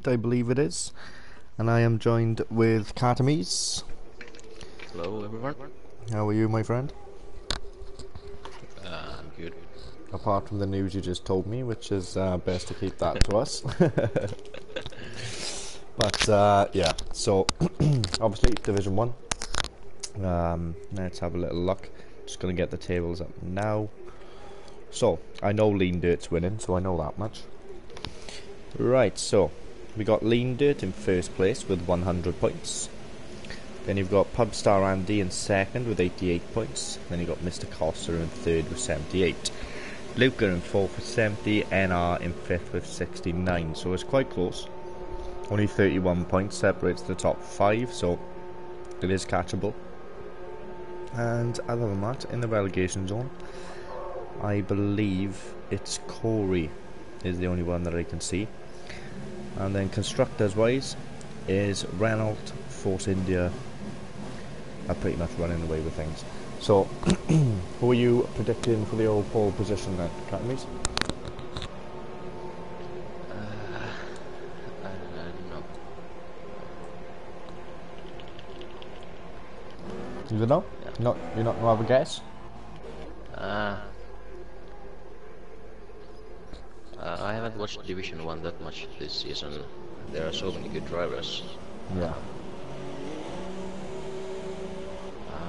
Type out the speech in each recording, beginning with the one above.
I believe it is. And I am joined with Katamis. Hello everyone. How are you, my friend? I'm good. Apart from the news you just told me, which is best to keep that to us. But yeah, so obviously Division 1. Let's have a little look. Just going to get the tables up now. So, I know Lean Dirt's winning, so I know that much. Right, so we got Lean Dirt in first place with 100 points. Then you've got Pubstar Andy in second with 88 points. Then you've got Mr. Costa in third with 78. Luca in fourth with 70. NR in fifth with 69. So it's quite close. Only 31 points separates the top 5, so it is catchable. And other than that, in the relegation zone, I believe it's Corey is the only one that I can see. And then constructors wise is Renault, Force India are pretty much running away with things. So who are you predicting for the old pole position then, Academies? I don't know. You don't know? Yeah. You're not gonna have a guess? I haven't watched Division 1 that much this season. There are so many good drivers. Yeah.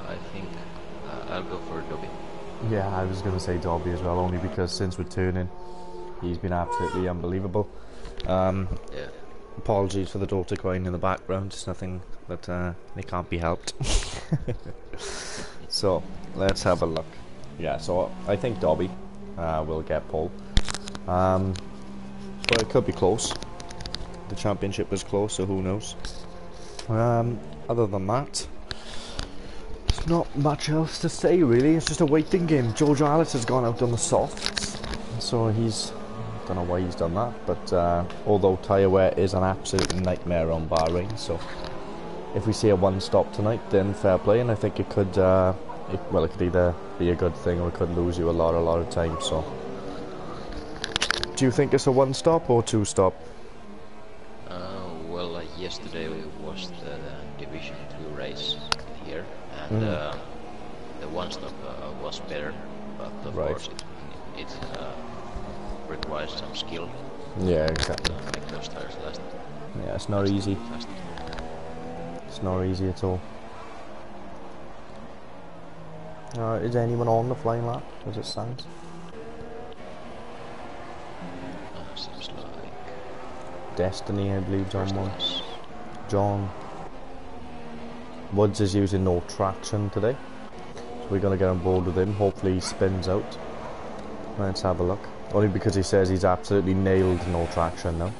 I think I'll go for Dobby. Yeah, I was going to say Dobby as well, only because since returning, he's been absolutely unbelievable. Yeah. Apologies for the daughter crying in the background, it's nothing that it can't be helped. So, let's have a look. Yeah, so I think Dobby will get pole. But it could be close. The championship was close, so who knows. Other than that, there's not much else to say really. It's just a waiting game. George Alice has gone out on the softs, so I don't know why he's done that, but although tyre wear is an absolute nightmare on Bahrain, so if we see a one stop tonight, then fair play, and I think it could it could either be a good thing or it could lose you a lot of time. So do you think it's a one stop or two stop? Well, yesterday was the Division 2 race here, and the one stop was better, but of course it requires some skill. Yeah, exactly. To make those tires last. Yeah, it's not easy. It's not easy at all. Is anyone on the flying lap as it stands? Seems like Destiny, I believe, is on one. class. John. Woods is using no traction today, so we're going to get on board with him. Hopefully he spins out. Let's have a look. Only because he says he's absolutely nailed no traction now.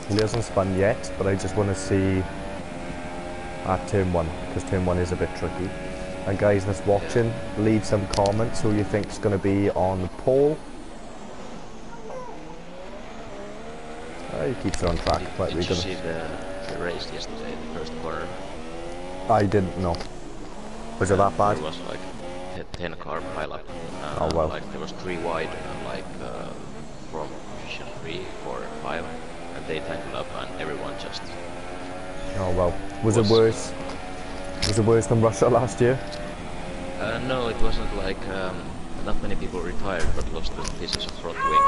He hasn't spun yet, but I just want to see at turn 1, because turn 1 is a bit tricky. And guys that's watching, leave some comments who you think is going to be on the pole. He keeps it on track. Did you see the race yesterday, the first corner? I didn't know. Was it that bad? It was like 10 car pileup. Oh well. Like there was 3 wide, from position 3, 4, 5, and they tangled up, and everyone just. Oh well. Was it worse? Was it worse than Russia last year? No, it wasn't like not many people retired, but lost the pieces of front wing.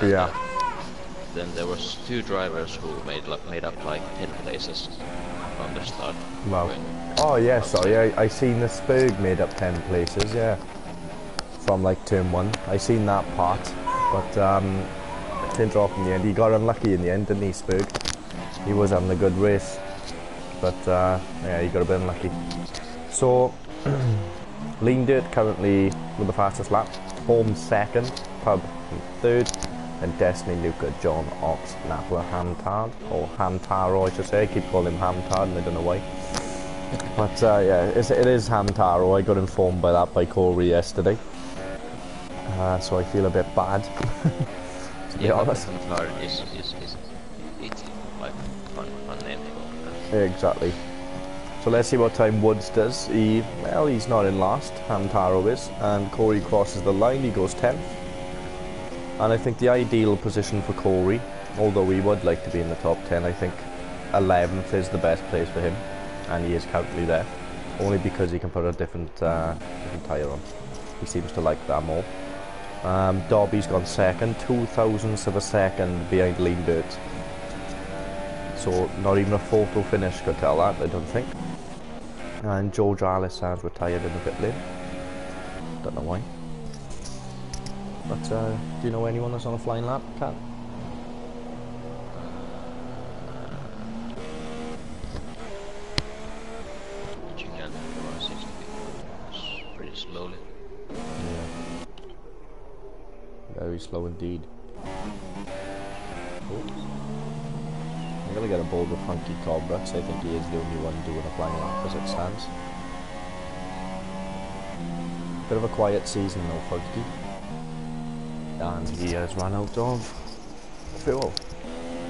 And, Yeah. Then there was 2 drivers who made up like 10 places from the start. Wow. Oh yeah, sorry, I seen the Spurg made up 10 places, yeah. From like turn 1. I seen that part, but it didn't drop in the end. He got unlucky in the end, didn't he, Spurg? He was having a good race, but yeah, he got a bit unlucky. So, Lean Dirt currently with the fastest lap. Home second, Pub third, and Destiny, Luca, John, Ox, Napla, Hamtard, or Hamtaro I should say. I keep calling him Hamtard and I don't know why. But yeah, it is Hamtaro. I got informed by that by Corey yesterday. So I feel a bit bad, to be honest. Hamtaro is it's like fun name. Exactly. So let's see what time Woods does. He's not in last, Hamtaro is, and Corey crosses the line, he goes 10th. And I think the ideal position for Corey, although he would like to be in the top 10, I think 11th is the best place for him, and he is currently there, only because he can put a different tyre on. He seems to like that more. Dobby's gone second, 2,000ths of a second behind Lean Dirt. So not even a photo finish could tell that, I don't think. And George Alice has retired in the pit lane. Don't know why. But do you know anyone that's on a flying lap, Kat? Pretty slowly. Yeah. Very slow indeed. Oops. I'm gonna get a bold with Funky Cobra, because I think he is the only one doing a flying lap as it stands. Bit of a quiet season though, Funky. And he has run out of fuel.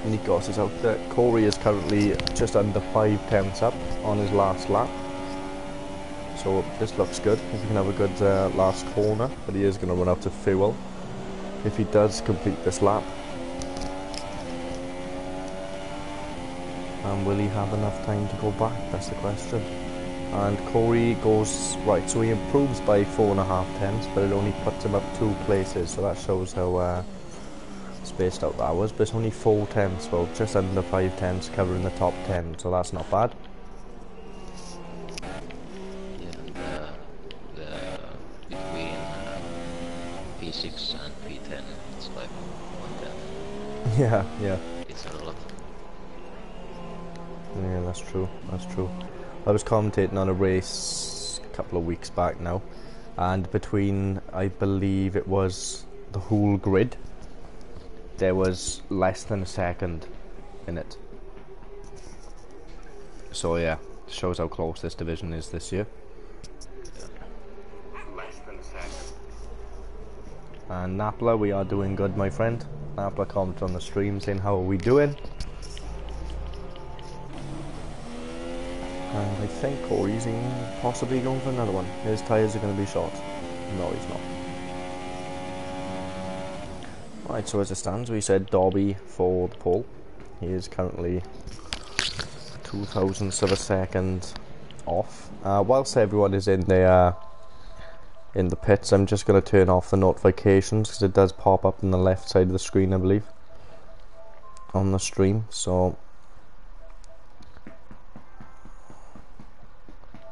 Nikos is out there. Corey is currently just under 5/10 up on his last lap. So this looks good. If he can have a good last corner, but he is going to run out of fuel if he does complete this lap. And will he have enough time to go back? That's the question. And Corey goes, right, so he improves by 4.5 tenths, but it only puts him up 2 places, so that shows how spaced out that was. But it's only 4 tenths, well, just under 5 tenths covering the top 10, so that's not bad. Yeah, between P6 and P10, it's like 1 tenth. Yeah, yeah. It's a lot. Yeah, that's true, that's true. I was commentating on a race a couple of weeks back now, and between, I believe it was the whole grid, there was less than a second in it. So yeah, shows how close this division is this year. Less than a second. And Napla, we are doing good, my friend. Napla commented on the stream saying, how are we doing? And I think Corey's possibly going for another one. His tyres are going to be short. No, he's not. Right, so as it stands, we said Dobby for the pole. He is currently 2,000ths of a second off. Whilst everyone is in the pits, I'm just going to turn off the notifications because it does pop up on the left side of the screen, I believe, on the stream. So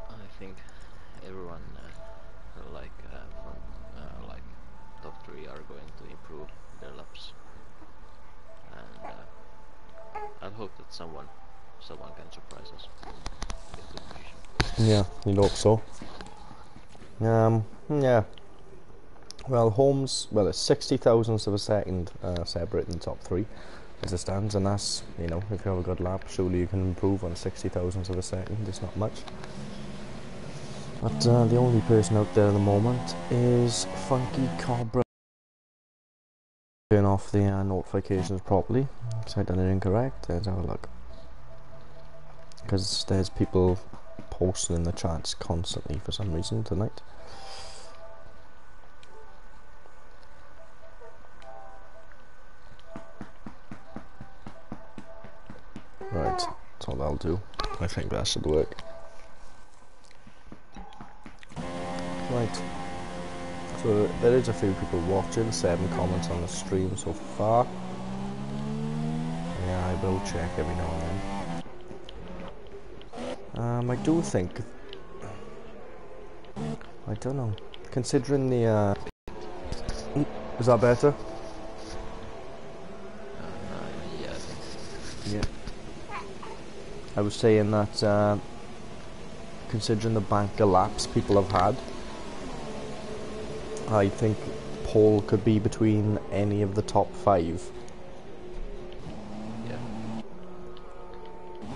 I think everyone from top 3 are going to improve their laps, and I hope that someone can surprise us. Get the position. yeah, you'd hope so. Yeah. Well, Holmes, it's 60,000ths of a second separating the top 3 as it stands, and that's, you know, if you have a good lap, surely you can improve on 60,000ths of a second. It's not much. But the only person out there at the moment is Funky Cobra. Turn off the notifications properly, because I done it incorrect. Let's have a look. Because there's people posting in the chats constantly for some reason tonight. Right, that's all I'll do. I think that should work. Right. So there is a few people watching, 7 comments on the stream so far. Yeah, I will check every now and then. I do think, I don't know, considering the is that better? Yeah, I think. Yeah. I was saying that considering the bank of laps people have had, I think pole could be between any of the top 5. Yeah.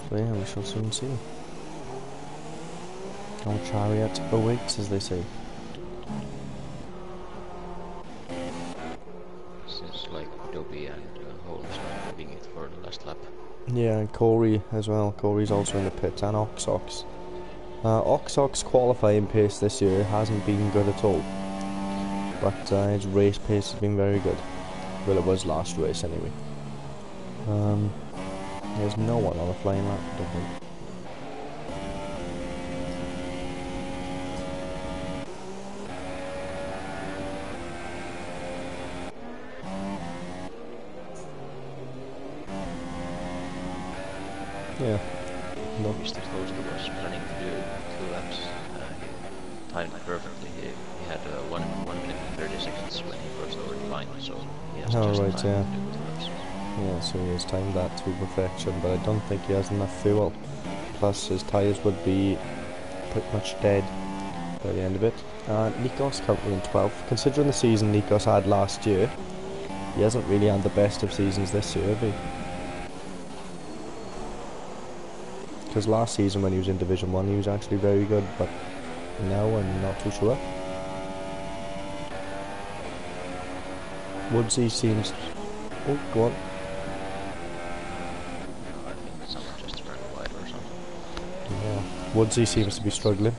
So yeah, we shall soon see. No chariot awaits, as they say. Seems like Dobby and Holmes are having it for the last lap. Yeah, and Corey as well. Corey's also in the pits, and Oxox. Oxox's qualifying pace this year hasn't been good at all, but his race pace has been very good. Well, it was last race anyway. There's no one on the flying lap, I don't think. Yeah. No. Mr. Toaster was planning to do 2 laps. He timed perfectly. He had 1 minute and 30 seconds when he crossed over the line, so he has just right, time yeah. to do 2 laps. Yeah, so he has timed that to perfection, but I don't think he has enough fuel. Plus his tyres would be pretty much dead by the end of it. Nikos currently in 12th. Considering the season Nikos had last year, he hasn't really had the best of seasons this year, have he? Because last season when he was in Division 1 he was actually very good, but now I'm not too sure. Woodsy seems... Oh, go on. I think someone just ran wide or something. Yeah, Woodsy seems to be struggling.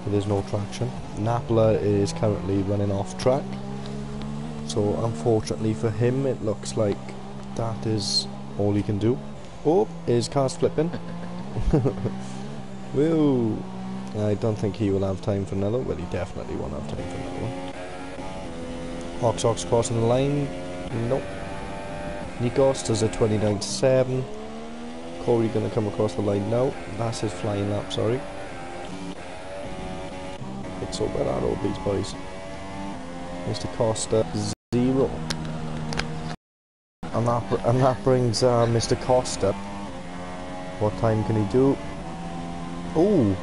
There's no traction. Napla is currently running off track, so unfortunately for him it looks like that is all he can do. Oh, his car's flipping. Woo! I don't think he will have time for another. Well, he definitely won't have time for another one. Ox crossing the line. Nope. Nikos does a 29.7. Corey gonna come across the line now. That's his flying lap, sorry. It's so bad at all these boys. Mr. Costa 0. And that brings Mr. Costa. What time can he do? Oh,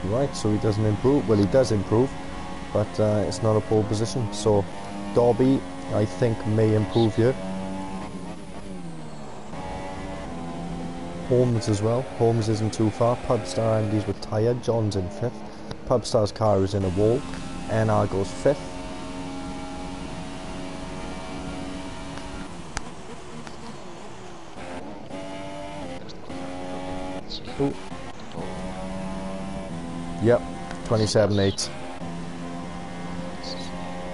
right, so he doesn't improve. Well, he does improve, but it's not a pole position. So Dobby, I think, may improve here. Holmes as well. Holmes isn't too far. Pubstar Andy's retired. John's in 5th. Pubstar's car is in a wall. NR goes 5th. Ooh. Yep, 27.8.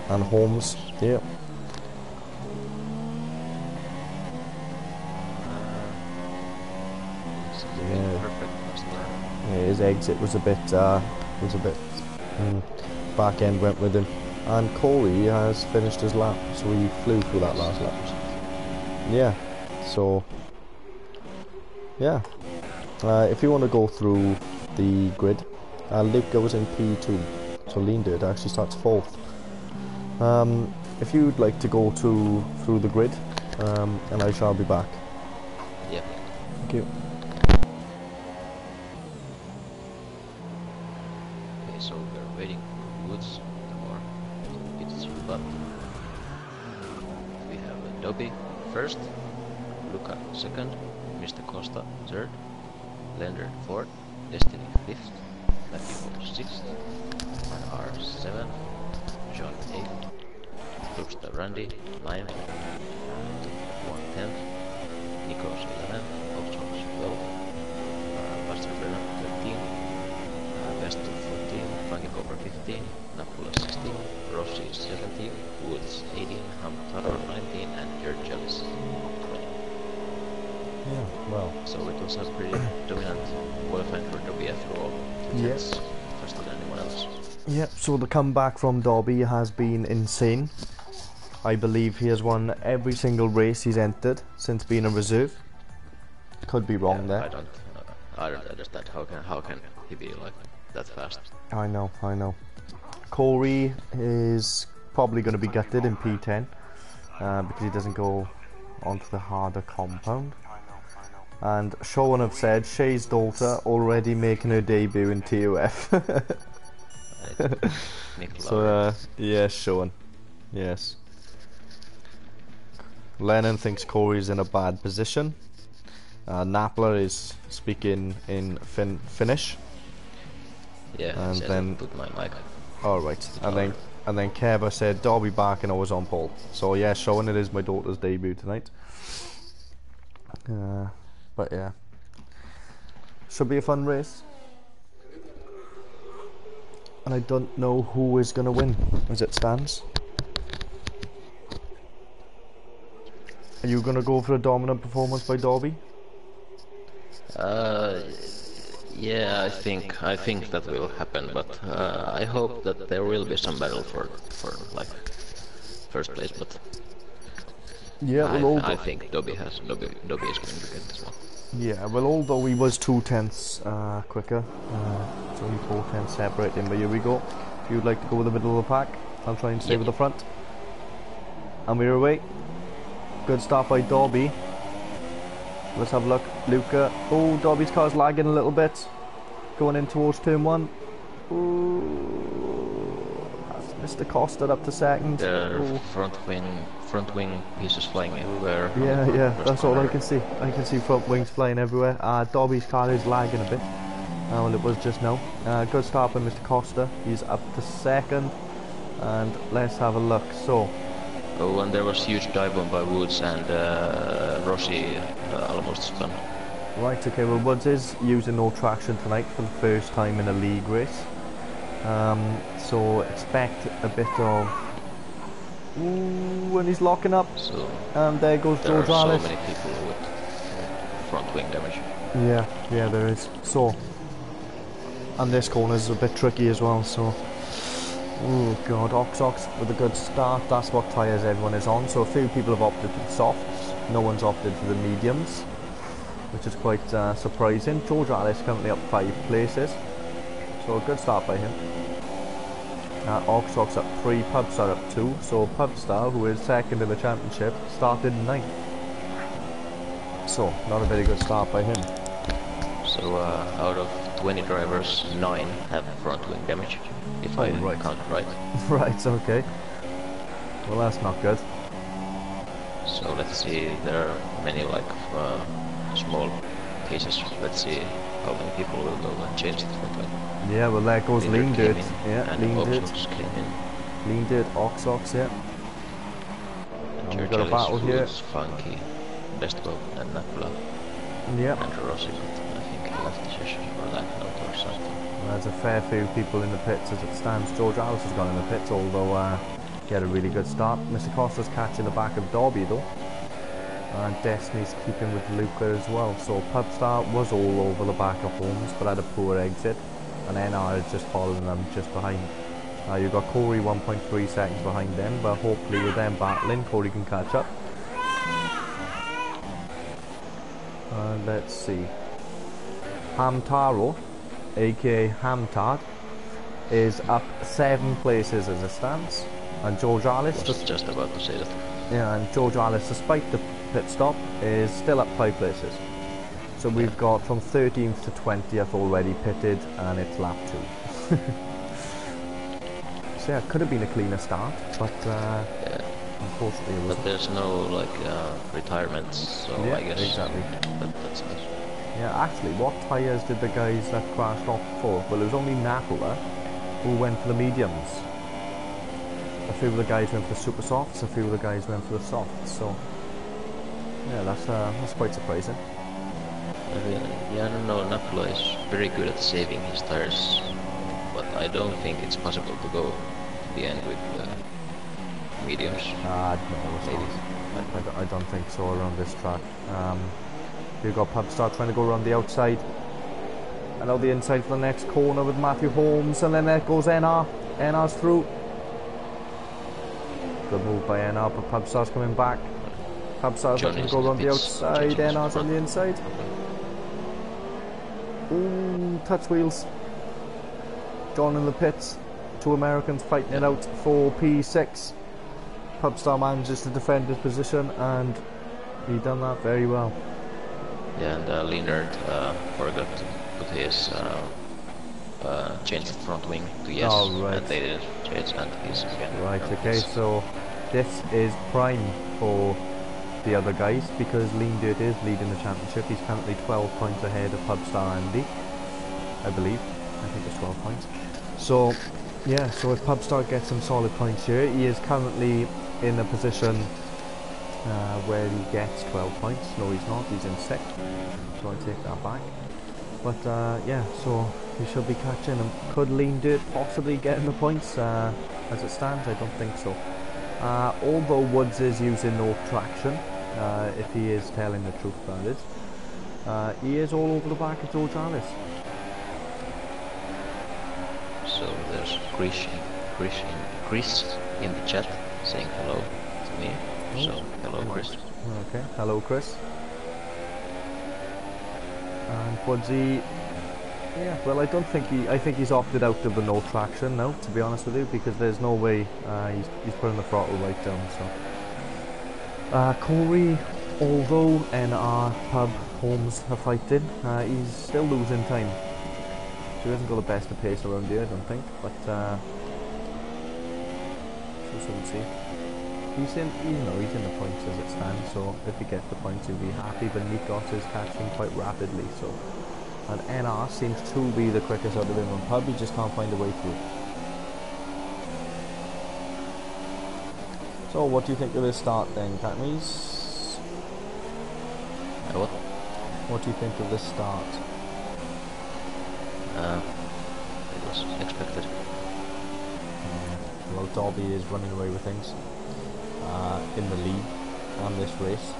And Holmes, yep. Yeah, his exit was a bit back end went with him. And Corey has finished his lap, so he flew through that last lap. Yeah, so yeah. If you want to go through the grid, Luke goes in P2, so Lean Dirt actually starts 4th. If you'd like to go through the grid, and I shall be back. Yeah. Thank you. Okay, so we're waiting for Woods or it's but we have Dobby first, Luca second, Mr. Costa third, Lender 4th, Destiny 5th, Matthew 6th, R 7th, John 8th, Brookstar Randy 9th, One 10th, Nikos 11th, Oxox 12th, Buster Brennan 13th, Vestal 14th, Frankie Cobra 15th, Napula 16th, Rossi 17th, Woods 18th, Hamtaro 19th, and Jared Jellis 20th. Yeah, well. So it was a pretty dominant qualifying for Dobby after all. Yes. Faster than anyone else. Yep, so the comeback from Dobby has been insane. I believe he has won every single race he's entered since being a reserve. Could be wrong there. I don't understand how can he be like that fast. I know. Corey is probably going to be gutted in P10 because he doesn't go onto the harder compound. And Sean have said Shay's daughter already making her debut in TUF. So yes, Sean. Yes. Lennon thinks Corey's in a bad position. Napler is speaking in Finnish. Yeah, and then put my mic. All right, and then Keva said Dobby back and I was on pole. So yeah, Sean, it is my daughter's debut tonight. But yeah, should be a fun race. and I don't know who is going to win as it stands. Are you going to go for a dominant performance by Dobby? Yeah, I think that will happen, but I hope that there will be some battle for like first place. But Yeah, well, I think Dobby is going to get this one. yeah, well, although he was 2/10 quicker, it's only 4/10 separating, but here we go. If you'd like to go with the middle of the pack, I'll try and stay with the front. And we're away. Good start by Dobby. Let's have a look. Luca. Oh, Dobby's car's lagging a little bit. Going in towards turn 1. Ooh, that's Mr. Costa up to second. Front wing pieces flying everywhere. Yeah, that's all I can see. I can see front wings flying everywhere. Dobby's car is lagging a bit. Well, it was just now. Good start by Mr. Costa. He's up to second. And let's have a look. So. Oh, and there was huge dive bomb by Woods, and Rossi almost spun. Right, okay, well Woods is using no traction tonight for the first time in a league race. So expect a bit of... Ooh, when he's locking up. So and there goes George There are Alice. so many people with front wing damage. Yeah, there is. So, and this corner is a bit tricky as well, so... Oh god, Ox with a good start. That's what tyres everyone is on. So a few people have opted for the softs. No one's opted for the mediums, which is quite surprising. George Alice currently up 5 places. So a good start by him. Ox up 3, Pubstar up 2. So Pubstar, who is second in the championship, started 9th. So not a very good start by him. So out of 20 drivers, 9 have front wing damage, if I count right. Right, okay. Well, that's not good. So let's see, there are many like small cases. Let's see how many people will go and change the front wing. Yeah, well there goes Lean Dirt. Yeah, and Lean Dirt. came in. Lean Dirt, Ox, yeah. And we've got a battle here. Funky, Bestbo and Nakula. Yep. And Rossi, but I think he left the session for that note or something. There's a fair few people in the pits as it stands. George Alice has gone in the pits, although he had a really good start. Mr. Costa's catching the back of Dobby though. And Destiny's keeping with Luca as well. So Pubstar was all over the back of Holmes, but had a poor exit. And NR is just following them just behind. You've got Corey 1.3 seconds behind them, but hopefully with them battling, Corey can catch up. Let's see. Hamtaro, aka Hamtard, is up 7 places as it stands. And George Alice... just about to say that. Yeah, and George Alice, despite the pit stop, is still up 5 places. So we've got from 13th to 20th already pitted, and it's lap 2. So yeah, it could have been a cleaner start, but yeah. Unfortunately it wasn't. But there's no like retirements, so yeah, I guess exactly. That's nice. Yeah, actually, what tyres did the guys that crashed off for? Well, it was only Napoli who went for the mediums. A few of the guys went for the super softs, a few of the guys went for the softs, so yeah, that's quite surprising. Yeah, I don't know, Napoli is very good at saving his tires, but I don't think it's possible to go to the end with mediums. No, maybe. I don't think so around this track. You've got Pubstar trying to go around the outside. And now the inside for the next corner with Matthew Holmes, and then there goes NR. NR's through. Good move by NR, but Pubstar's coming back. Pubstar's looking to go around the outside, NR's on the inside. Ooh, touch wheels. John in the pits. 2 Americans fighting it out for P6. Pubstar manages to defend his position, and he done that very well. Yeah, and Leonard forgot to put his change the front wing to yes, and they didn't change, and he's again. Right, okay, so this is prime for the other guys, because Lean Dirt is leading the championship. He's currently 12 points ahead of Pubstar Andy, I believe. I think it's 12 points. So, yeah, so if Pubstar gets some solid points here, he is currently in a position where he gets 12 points. No, he's not. He's in 6th. So I take that back. But yeah, so he should be catching him. Could Lean Dirt possibly getting the points? As it stands, I don't think so. Although Woods is using no traction, if he is telling the truth, that is. He is all over the back of George Alice. So there's Chris in the chat saying hello to me. Oh. So hello, Chris. Okay, hello, Chris. And Woodsy, yeah, well, I think he's opted out of the no traction now, to be honest with you, because there's no way he's putting the throttle right down. So Corey, although NR Pub Holmes are fighting, he's still losing time. So he hasn't got the best of pace around here, I don't think, but we'll see. He's in the points as it stands, so if he gets the points he'll be happy, but Nikos is catching quite rapidly, so. And NR seems to be the quickest out of him on Pub, he just can't find a way through. So what do you think of this start then, Catmies? What? What do you think of this start? It was expected. Well, Derby is running away with things in the lead and this race.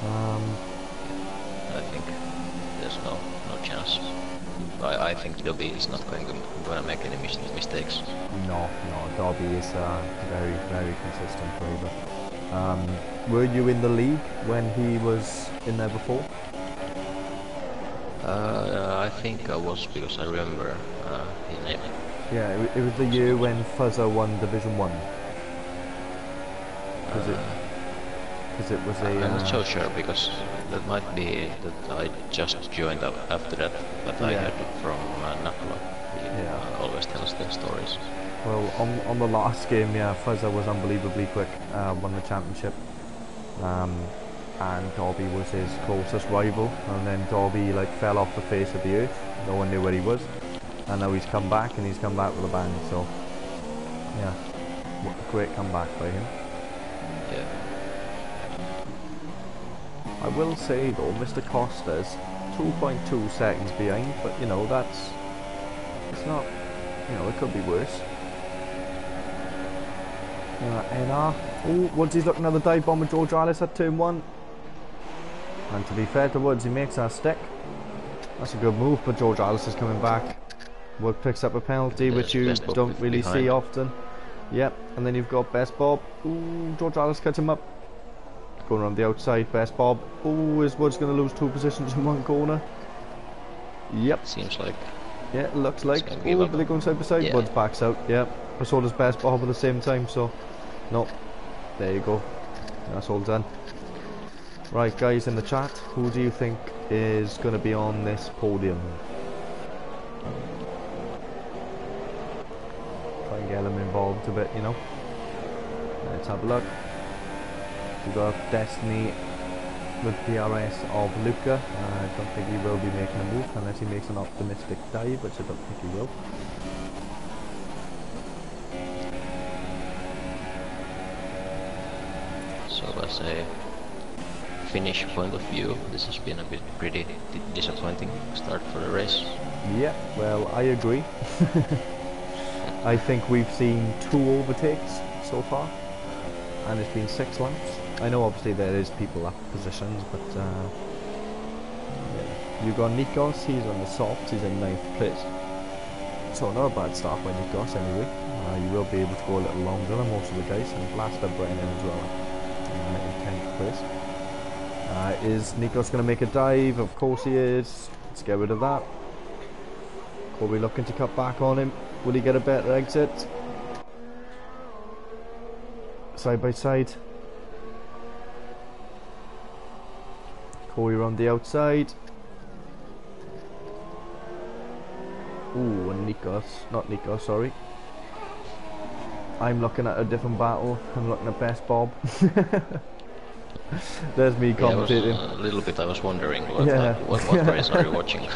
I think there's no chance. I think Dobby is not going to make any mistakes. No, Derby is very, very consistent driver. Were you in the league when he was in there before? I think I was, because I remember his name. Yeah, it was the year when Fuzzer won Division 1. Because it was a... I'm not so sure, because that might be that I just joined up after that, but I heard it from Nakula. He always tells the stories. Well, on the last game, yeah, Fuzzer was unbelievably quick, won the championship. And Derby was his closest rival, and then Derby like fell off the face of the earth. No one knew where he was, and now he's come back, and he's come back with a bang. So, yeah, great comeback by him. Yeah. I will say though, Mr. Costa's 2.2 seconds behind, but you know it's not, you know, it could be worse. NR. Oh, Woods is looking at the dive bomb with George Alice at turn 1. And to be fair to Woods, he makes that stick. That's a good move, but George Alice is coming back. Wood picks up a penalty, which you don't really see often. Yep, and then you've got Best Bob. Ooh, George Alice cuts him up. Going around the outside, Best Bob. Ooh, is Woods going to lose 2 positions in one corner? Yep. Seems like. Yeah, it looks like. Oh, but they're going side by side. Yeah. Woods backs out. Yep. But so does Best Bob at the same time, so. Nope. There you go. That's all done. Right, guys in the chat, who do you think is going to be on this podium? Try and get them involved a bit, you know. Let's have a look. We've got Destiny with PRS of Luca. I don't think he will be making a move unless he makes an optimistic dive, which I don't think he will. So as a Finnish point of view, this has been a bit pretty disappointing start for the race. Yeah, well, I agree. I think we've seen 2 overtakes so far, and it's been 6 laps. I know obviously there is people up positions, but yeah. You've got Nikos, he's on the soft, he's in 9th place. So not a bad start by Nikos anyway. You will be able to go a little longer than most of the guys, and last up Brennan as well, in 10th place. Is Nikos going to make a dive? Of course he is. Let's get rid of that. Corey looking to cut back on him. Will he get a better exit? Side by side. Corey around the outside. Ooh, and Nikos. Not Nikos, sorry. I'm looking at a different battle. I'm looking at Best Bob. There's me commentating. Yeah, a little bit. I was wondering what race are you watching?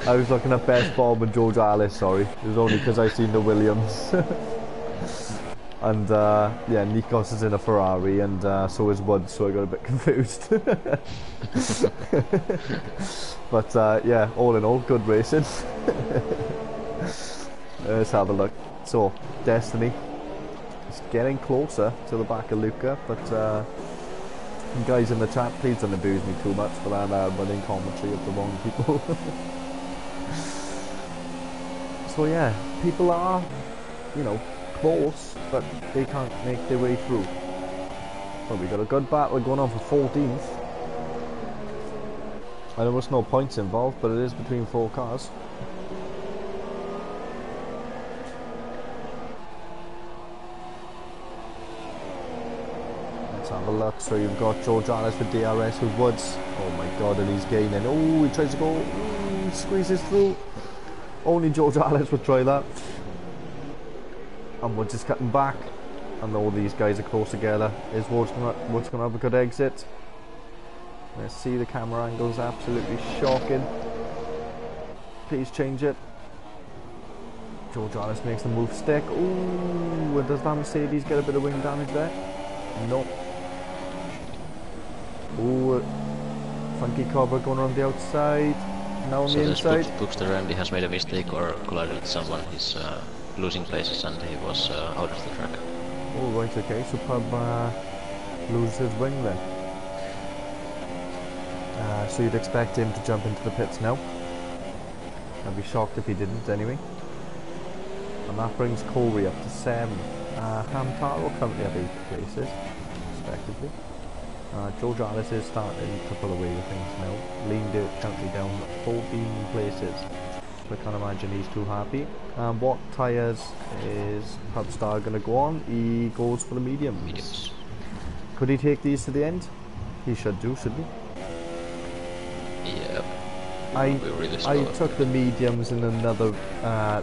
I was looking at Best Bob and George Alice. Sorry, it was only because I seen the Williams. And yeah, Nikos is in a Ferrari, and so is Woods, so I got a bit confused. But yeah, all in all, good racing. Let's have a look. So, Destiny is getting closer to the back of Luca, but guys in the chat, please don't abuse me too much for that running commentary of the wrong people. So yeah, people are, you know, close, but they can't make their way through. Well, we got a good battle going on for 14th. I know there's no points involved, but it is between 4 cars. Let's have a look. So you've got George Alice with DRS with Woods. Oh my god, and he's gaining. Oh, he tries to go. He squeezes through. Only George Alice would try that. And Woods is cutting back. And all these guys are close together. Is Woods gonna have a good exit? Let's see, the camera angle is absolutely shocking. Please change it. George Alice makes the move stick. Ooh, does that Mercedes get a bit of wing damage there? No. Ooh, Funky Cobra going around the outside. Now on the inside. Bookster Randy has made a mistake or collided with someone. He's losing places and he was out of the track. Oh, right, okay, so Pub loses his wing then. So you'd expect him to jump into the pits now. I'd be shocked if he didn't anyway. And that brings Corey up to 7. Hamtaro currently at 8 places, respectively. George Alice is starting to pull away with things now. Lean Dirt currently down 14 places. So I can't imagine he's too happy. What tyres is Pubstar going to go on? He goes for the mediums. Could he take these to the end? He should do, shouldn't he? Yeah. I took the mediums in another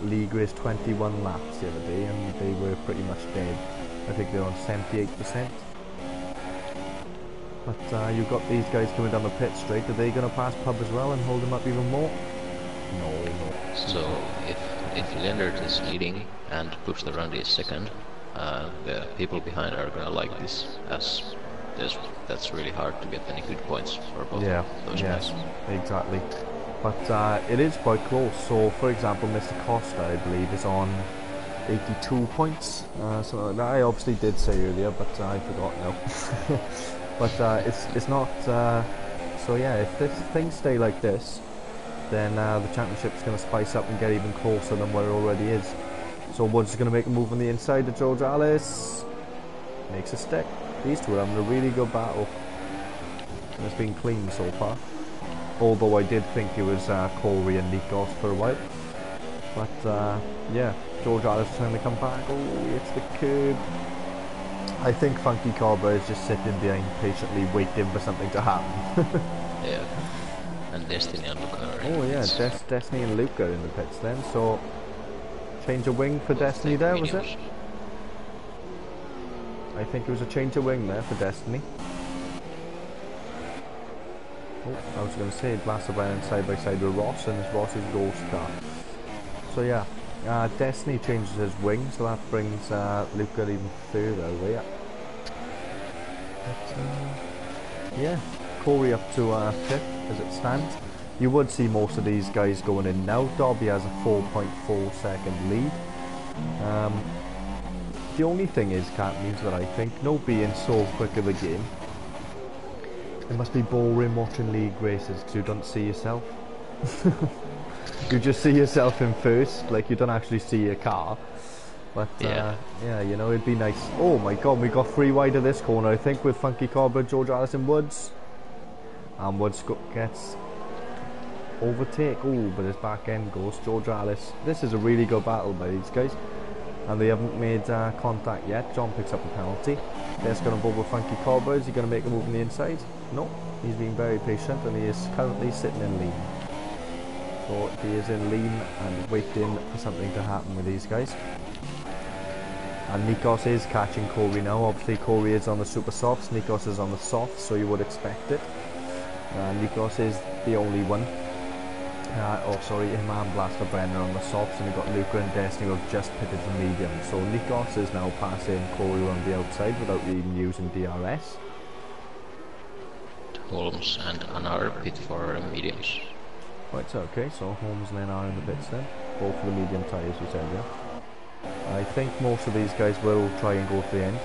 league race 21 laps the other day, and they were pretty much dead. I think they're on 78%. But you've got these guys coming down the pit straight. Are they going to pass Pub as well and hold him up even more? No. So if Leonard is leading and Push the Randy is second, the people behind are going to like this, as that's really hard to get any good points for both those guys. Exactly. But it is quite close. So, for example, Mr. Costa, I believe, is on 82 points. So I obviously did say earlier, but I forgot now. But it's not. So yeah, if things stay like this, then the championship's going to spice up and get even closer than what it already is. So Woods is going to make a move on the inside to George Alice. Makes a stick. These two are having a really good battle. And it's been clean so far. Although I did think it was Corey and Nikos for a while. But yeah, George Alice is trying to come back. Oh, it's the curb. I think Funky Cobra is just sitting behind patiently waiting for something to happen. Yeah. And Destiny and Luca are in Oh yeah, Destiny and Luca in the pits then. So change of wing for Destiny there, was it? I think it was a change of wing there for Destiny. Oh, I was going to say Blaster ran side by side with Ross, and it's Ross's ghost car. So yeah, Destiny changes his wing, so that brings Luca even further away. But, yeah, Corey up to 5th as it stands. You would see most of these guys going in now. Dobby has a 4.4 second lead. The only thing is, Cat, means that I think, no being so quick of a game, it must be boring watching league races because you don't see yourself. You just see yourself in first, like you don't actually see your car. But yeah, you know, it'd be nice. Oh my god, we got 3 wide of this corner, I think, with Funky Cobra, George Alice and Woods. And Woods gets overtake. Oh, but his back end goes George Alice. This is a really good battle by these guys. And they haven't made contact yet. John picks up a penalty. Let's go on board with Funky Cobra. Is he going to make a move on the inside? No, he's being very patient and he is currently sitting in lean. So he is in lean and waiting for something to happen with these guys. And Nikos is catching Corey now. Obviously Corey is on the super softs, Nikos is on the softs, so you would expect it. Nikos is the only one Oh, sorry, him and Blaster Brennan on the softs, and we've got Luca and Destiny who have just pitted the medium. So Nikos is now passing Corey on the outside without even using DRS. Holmes and Anar pit for mediums. Right, so okay, so Holmes and NR in the pits then. Both for the medium tyres, we said, yeah. I think most of these guys will try and go to the end.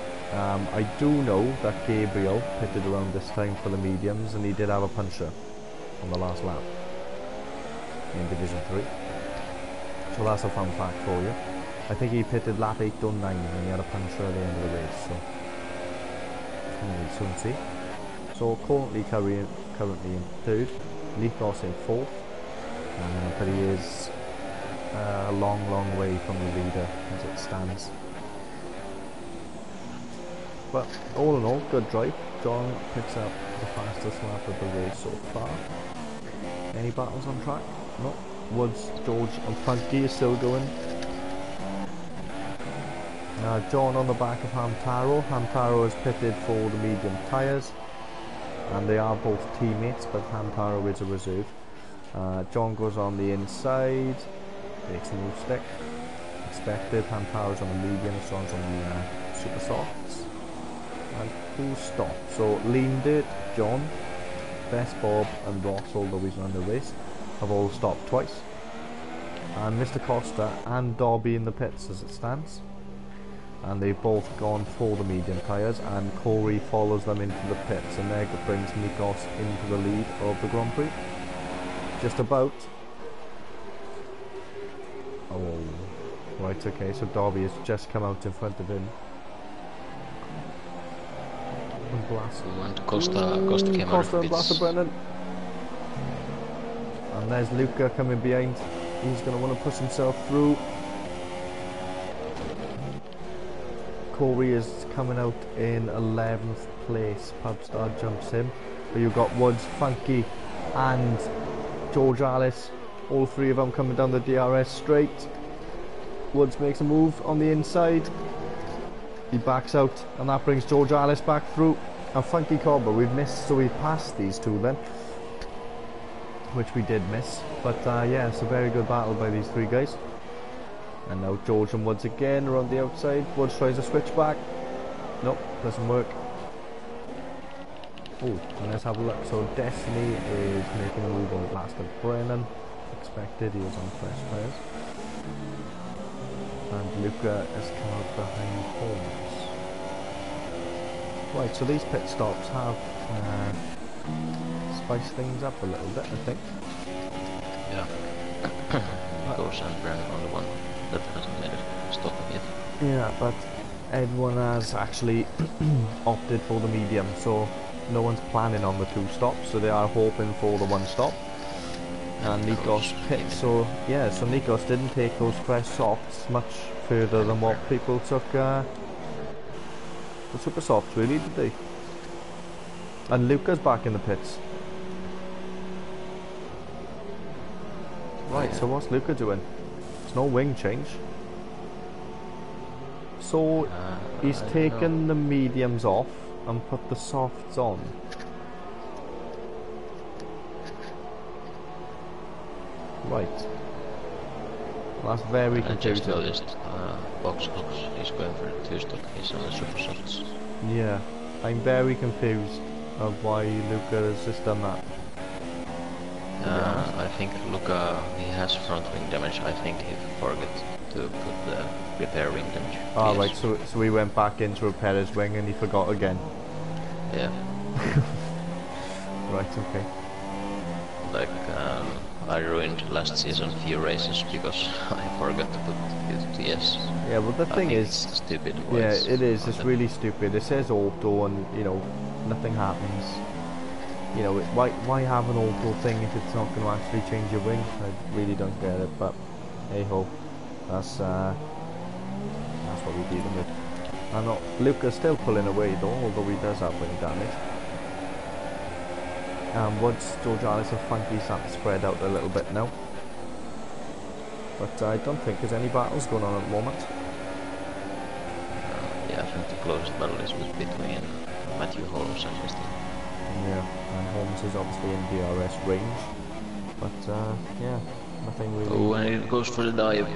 I do know that Gabriel pitted around this time for the mediums, and he did have a puncher on the last lap in Division 3. So that's a fun fact for you. I think he pitted lap 8 or 9 and he had a puncher at the end of the race, so we'll soon see. So currently in 3rd, Nikos in 4th, but he is a long way from the leader as it stands. But all in all, good drive. John picks up the fastest lap of the race so far. Any battles on track? No. Woods, George and Funky is still going. John on the back of Hamtaro. Hamtaro is pitted for the medium tyres, and they are both teammates, but Hamtaro is a reserve. John goes on the inside, makes a move stick. Expected. Hamtaro's on the medium, John's on the super softs. And who stopped? So Lean Dirt, John, Best Bob and Ross, although he's run the race, have all stopped twice. And Mr. Costa and Dobby in the pits as it stands. And they've both gone for the medium tyres, and Corey follows them into the pits, and there brings Nikos into the lead of the Grand Prix. Just about. Oh, right, okay, so Dobby has just come out in front of him. And Costa came out of and Blaster Brennan. And there's Luca coming behind. He's going to want to push himself through. Corey is coming out in 11th place. Pubstar jumps him. But you've got Woods, Funky and George Alice. All three of them coming down the DRS straight. Woods makes a move on the inside. He backs out, and that brings George Alice back through. And Funky Cobber, we've missed, so we passed these two then, which we did miss. But yeah, it's a very good battle by these three guys. And now George and Woods again around the outside. Woods tries to switch back. Nope, doesn't work. Oh, and let's have a look. So Destiny is making a move on Blaster Brennan. Expected, he was on fresh tyres. And Luca is come out behind Holmes. Right, so these pit stops have spiced things up a little bit, I think. Yeah. Nikos and Brennan on the one that hasn't made it stop yet. Yeah, but everyone has actually opted for the medium, so no one's planning on the 2 stops, so they are hoping for the 1 stop. And Nikos pit, so yeah, so Nikos didn't take those fresh softs much further than what people took the super softs, really, did they? And Luca's back in the pits. Right, so what's Luca doing? There's no wing change. So he's taken the mediums off and put the softs on. Right. Well, that's very confusing. I just noticed Box is going for a 2-stock, he's on the super softs. Yeah, I'm very confused of why Luca has just done that. I think Luca, he has front wing damage. I think he forgot to put the repair wing damage. Ah, right, so he went back in to repair his wing and he forgot again. Yeah. Right, okay. Like, I ruined last season few races because I forgot to put UTS. Yeah, well the thing is, stupid. Yeah, it is. It's really stupid. It says auto, and you know, nothing happens. You know, why have an auto thing if it's not going to actually change your wing? I really don't get it. But hey ho, that's what we're dealing with. I know Luca's still pulling away though, although he does have wing damage. Woods, George Alice and Funky starting to spread out a little bit now. But I don't think there's any battles going on at the moment. Yeah, I think the closest battle is between Matthew Holmes and Christine. Yeah, and Holmes is obviously in DRS range. But yeah, nothing Oh, really. and it goes for the dive.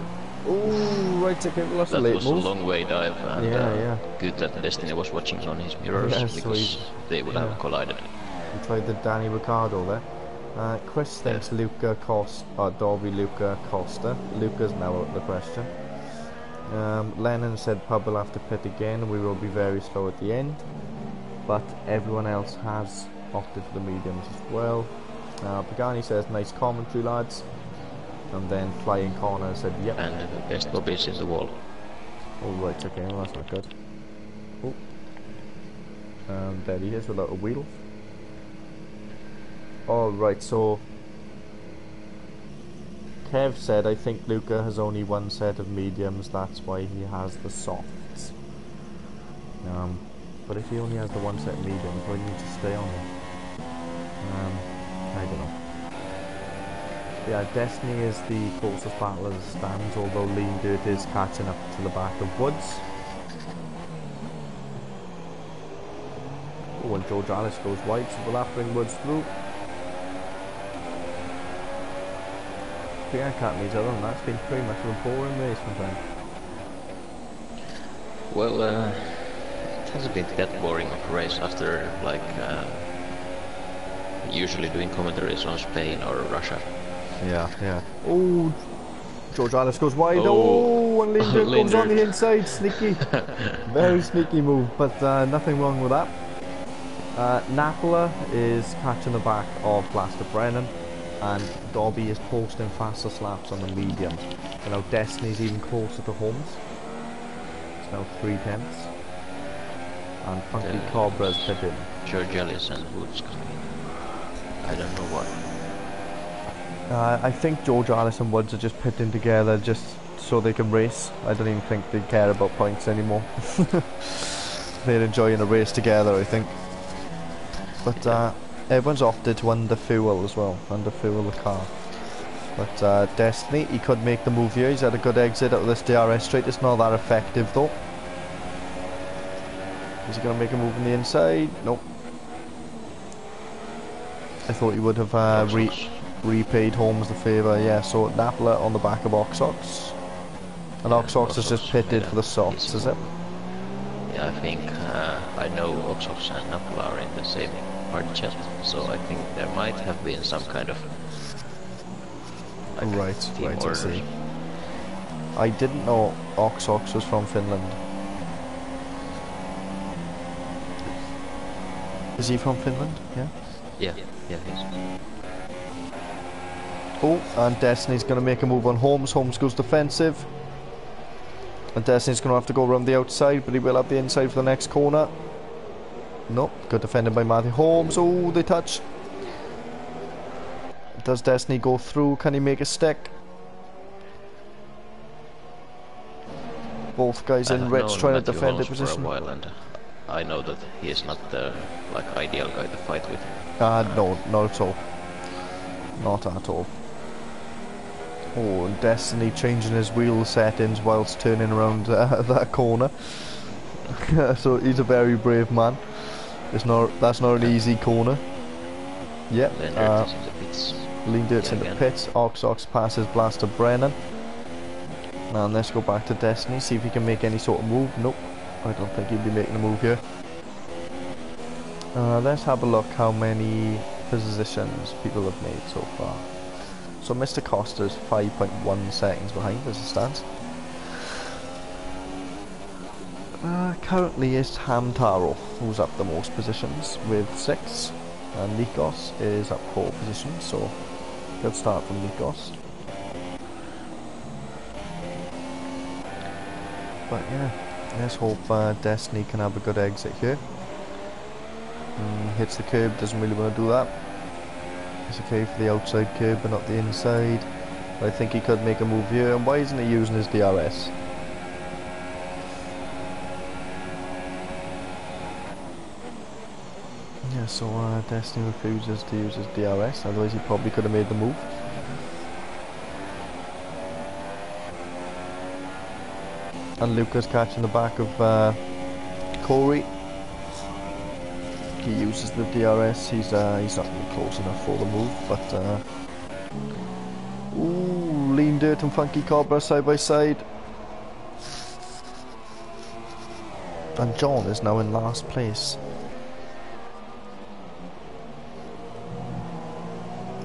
Oh, right, okay, well that's a That late was a move. long way dive, and Yeah. good that Destiny was watching on his mirrors, Yeah, so because they would have collided. he tried the Danny Ricciardo there. Chris thinks Luca Costa, Dobby Luca Costa. Luca's now out of the question. Lennon said Pub will have to pit again, we will be very slow at the end. But everyone else has opted for the mediums as well. Pagani says nice commentary, lads. And then Flying Corner said yep. And the best Bobby's in the wall. Oh right, okay, well that's not good. Oh. And there he is without a wheel. Alright, so Kev said, I think Luca has only one set of mediums, that's why he has the softs. But if he only has the one set of mediums, why do he need to stay on them? I don't know. Yeah, Destiny is the closest battle as it stands, although Lean Dirt is catching up to the back of Woods. Oh, and George Alice goes wide, so will that bring Woods through? Yeah, I can't meet other than that. It's been pretty much a boring race, my friend. Well, it hasn't been that boring of a race after, like, usually doing commentaries on Spain or Russia. Yeah. Oh, George Alice goes wide. Oh, and Linder goes on the inside. Sneaky. Very sneaky move, but nothing wrong with that. Napola is catching the back of Blaster Brennan, and Dobby is posting faster slaps on the medium. And now Destiny's even closer to Holmes. It's now 3/10. And Funky Cobra's pitted. George Ellis and Woods coming in. I don't know why. I think George Alice and Woods are just pitting together just so they can race. I don't even think they care about points anymore. They're enjoying a race together, I think. But everyone's opted to underfuel as well, underfuel the car. But Destiny, he could make the move here. He's had a good exit out of this DRS straight. It's not that effective though. Is he going to make a move on the inside? Nope. I thought he would have repaid Holmes the favour. Yeah, so Napola on the back of Oxox. And Oxox has just pitted for the softs, is it? Yeah, I think I know Oxox and Napola are in the same party chat, so I think there might have been some kind of right, team I see. I didn't know Oxox was from Finland. Is he from Finland? Yeah? Yeah, he's. Oh, and Destiny's going to make a move on Holmes. Holmes goes defensive. And Destiny's going to have to go around the outside, but he will have the inside for the next corner. Nope, good defended by Matthew Holmes. Oh, they touch. Does Destiny go through? Can he make a stick? Both guys in reds trying to defend the position. For a while, and I know that he is not the ideal guy to fight with. No, not at all. Not at all. Oh, and Destiny changing his wheel settings whilst turning around that corner. So he's a very brave man. That's not an easy corner. Yep. Lean Dirt's in the pits. Oxox passes Blaster Brennan. And let's go back to Destiny, see if he can make any sort of move. Nope, I don't think he'll be making a move here. Let's have a look how many positions people have made so far. So Mr. Costa's 5.1 seconds behind as it stands. Currently it's Hamtaro who's up the most positions with 6, and Nikos is up 4 positions, so good start from Nikos. But yeah, let's hope Destiny can have a good exit here. Hits the curb, doesn't really want to do that. It's okay for the outside curb but not the inside. But I think he could make a move here, and why isn't he using his DRS? Yeah, so Destiny refuses to use his DRS, otherwise he probably could have made the move. And Luca's catching the back of Corey. He uses the DRS. He's not really close enough for the move, but Ooh, Lean Dirt and Funky Cobra side by side. And John is now in last place.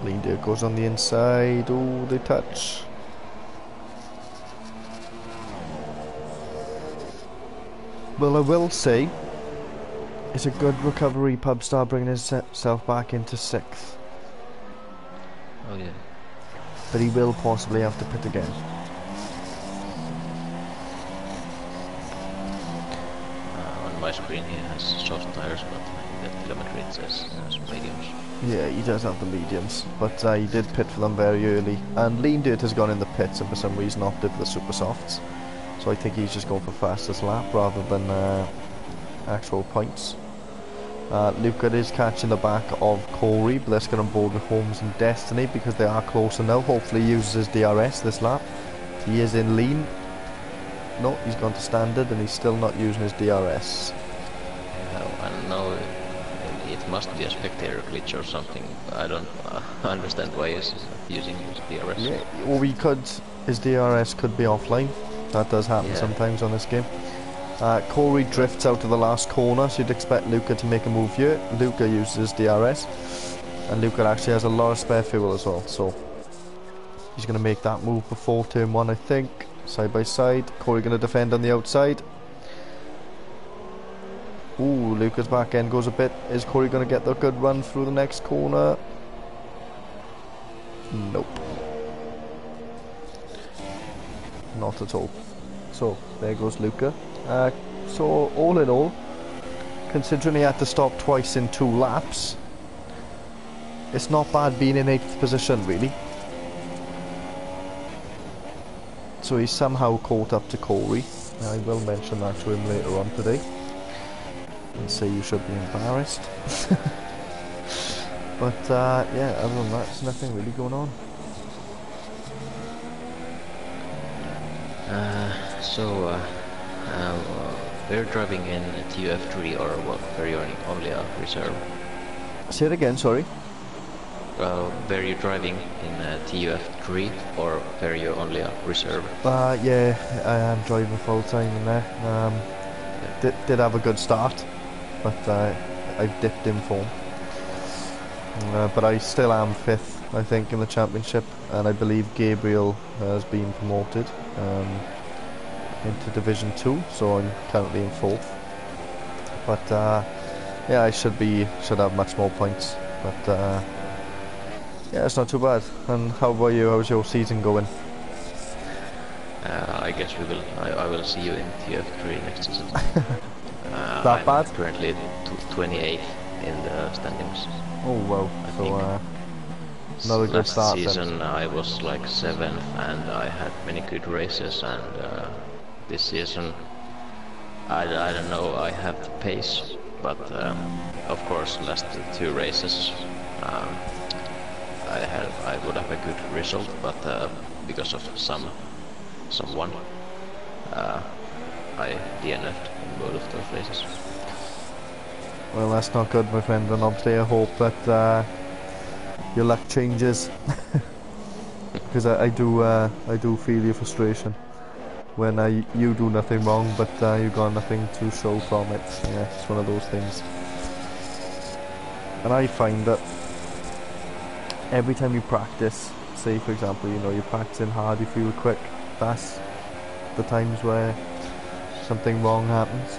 Lean Dirt goes on the inside. Ooh, they touch. Well, I will say, it's a good recovery, Pubstar bringing himself back into 6th. Oh yeah. But he will possibly have to pit again. On my screen he has soft tires, but in the telemetry it says mediums. Yeah, he does have the mediums, but he did pit for them very early. And Lean Dirt has gone in the pits and for some reason opted for the super softs. So I think he's just going for fastest lap rather than actual points. Luca is catching the back of Corey, but let's get on board with Holmes and Destiny because they are closer now. Hopefully he uses his DRS this lap. He is in lean. No, he's gone to standard and he's still not using his DRS. And now it must be a spectator glitch or something. I don't understand why he's using his DRS. Yeah, or his DRS could be offline. That does happen sometimes on this game. Corey drifts out of the last corner, so you'd expect Luca to make a move here. Luca uses his DRS, and Luca actually has a lot of spare fuel as well, so he's going to make that move before turn 1, I think. Side by side. Corey going to defend on the outside. Ooh, Luca's back end goes a bit. Is Corey going to get the good run through the next corner? Nope. Not at all. So, there goes Luca. So, all in all, considering he had to stop twice in 2 laps, it's not bad being in 8th position, really. So he's somehow caught up to Corey. I will mention that to him later on today. And say you should be embarrassed. But, yeah, other than that, there's nothing really going on. We're driving in TUF3 or what? Were you only a reserve? Say it again, sorry. Were you driving in TUF3 or were you only a reserve? Yeah, I am driving full time in there. Did have a good start, but I've dipped in form. But I still am 5th, I think, in the championship, and I believe Gabriel has been promoted into Division 2, so I'm currently in 4th. But yeah, I should have much more points. But yeah, it's not too bad. And how about you? How's your season going? I guess I will see you in TF3 next season. That bad? I'm currently 28th in the standings. Oh wow! So another good start. Last season then. I was like 7th, and I had many good races. And this season, I don't know. I have the pace, but of course, last 2 races, I would have a good result, but because of someone, I DNF'd in both of those races. Well, that's not good, my friend, and obviously I hope that your luck changes. Because I do feel your frustration when you do nothing wrong, but you got nothing to show from it. Yeah, it's one of those things. And I find that every time you practice, say for example, you know, you're practicing hard, you feel quick, that's the times where something wrong happens.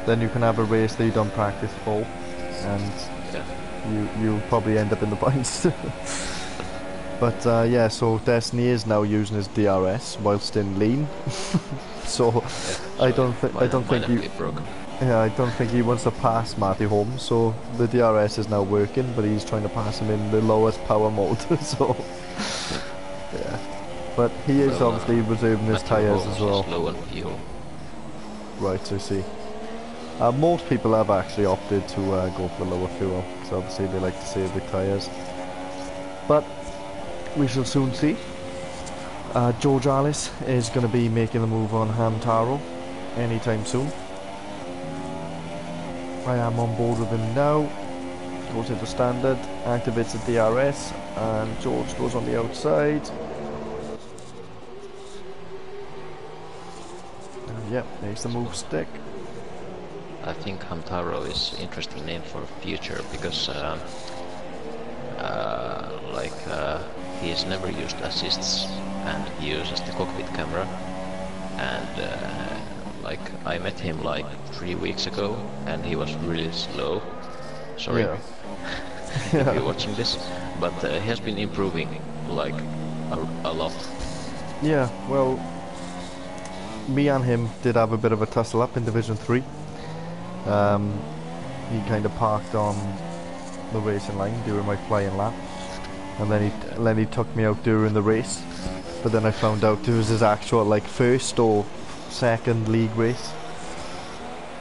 Then you can have a race that you don't practice for, and you probably end up in the points. But yeah, so Destiny is now using his DRS whilst in lean. So I don't think he wants to pass Matty Holmes. So the DRS is now working, but he's trying to pass him in the lowest power mode. So yeah, but he is obviously reserving his tyres as well. Right, I see. Most people have actually opted to go for the lower fuel, so obviously they like to save the tyres. But we shall soon see. George Alice is going to be making the move on Hamtaro anytime soon. I am on board with him now. goes into standard, activates the DRS, and George goes on the outside. And yep, there's the move stick. I think Hamtaro is an interesting name for future because he's never used assists and he uses the cockpit camera, and like I met him like 3 weeks ago and he was really slow. Sorry if you're watching this, but he has been improving like a lot. Yeah, well, me and him did have a bit of a tussle up in Division 3. He kind of parked on the racing line during my flying lap, and then he took me out during the race, but then I found out it was his actual like first or second league race.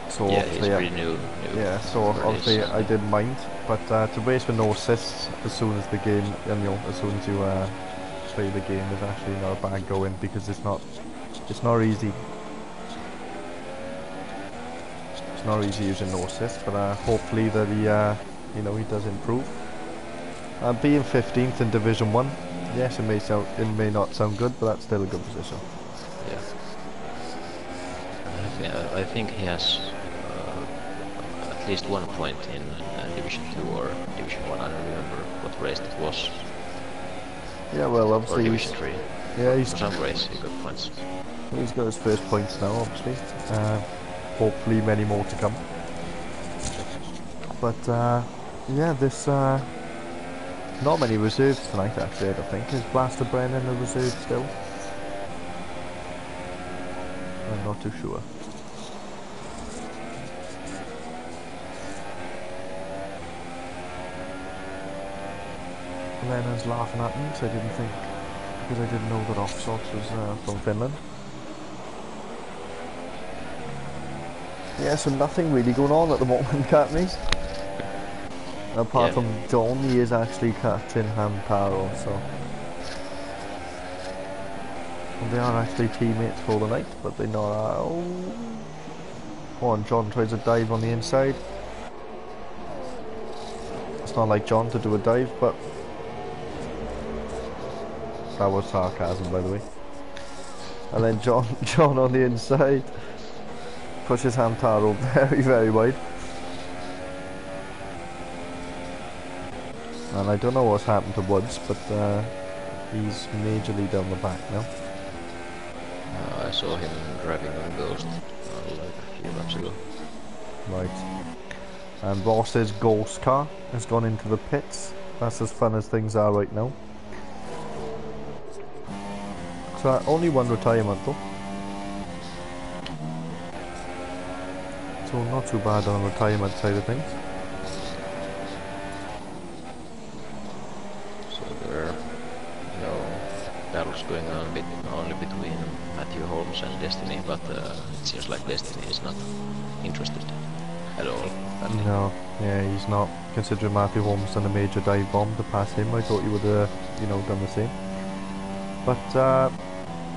So yeah, he's pretty new. Yeah, so obviously I didn't mind, but to race with no assists as soon as the game, as soon as you play the game, is actually not a bad going, because it's not easy. It's not easy using no assists, but hopefully that he does improve. Being 15th in Division 1, yes, it may not sound good, but that's still a good position. Yeah. I think he has at least 1 point in Division 2 or Division 1, I don't remember what race it was. Yeah, well, obviously... Or Division 3. Yeah, For some race he got points. He's got his first points now, obviously. Hopefully many more to come. But, yeah, this... not many reserves tonight, actually, I don't think. Is Blaster Brennan a reserve still? I'm not too sure. Lennon's laughing at me, so I didn't think, because I didn't know that Oxox was from Finland. Yeah, so nothing really going on at the moment, Katniss. Apart from John, he is actually catching Hamtaro, so... And they are actually teammates for the night, but they're not... Oh, on, John tries a dive on the inside. It's not like John to do a dive, but... That was sarcasm, by the way. And then John on the inside pushes Hamtaro very, very wide. And I don't know what's happened to Woods, but he's majorly down the back now. I saw him driving on Ghost like a few laps ago. Right. And Ross's Ghost car has gone into the pits. That's as fun as things are right now. So only one retirement though. So not too bad on the retirement side of things. So there are battles going on only between Matthew Holmes and Destiny, but it seems like Destiny is not interested at all. No, yeah, he's not. Considering Matthew Holmes done a major dive bomb to pass him, I thought he would have, done the same. But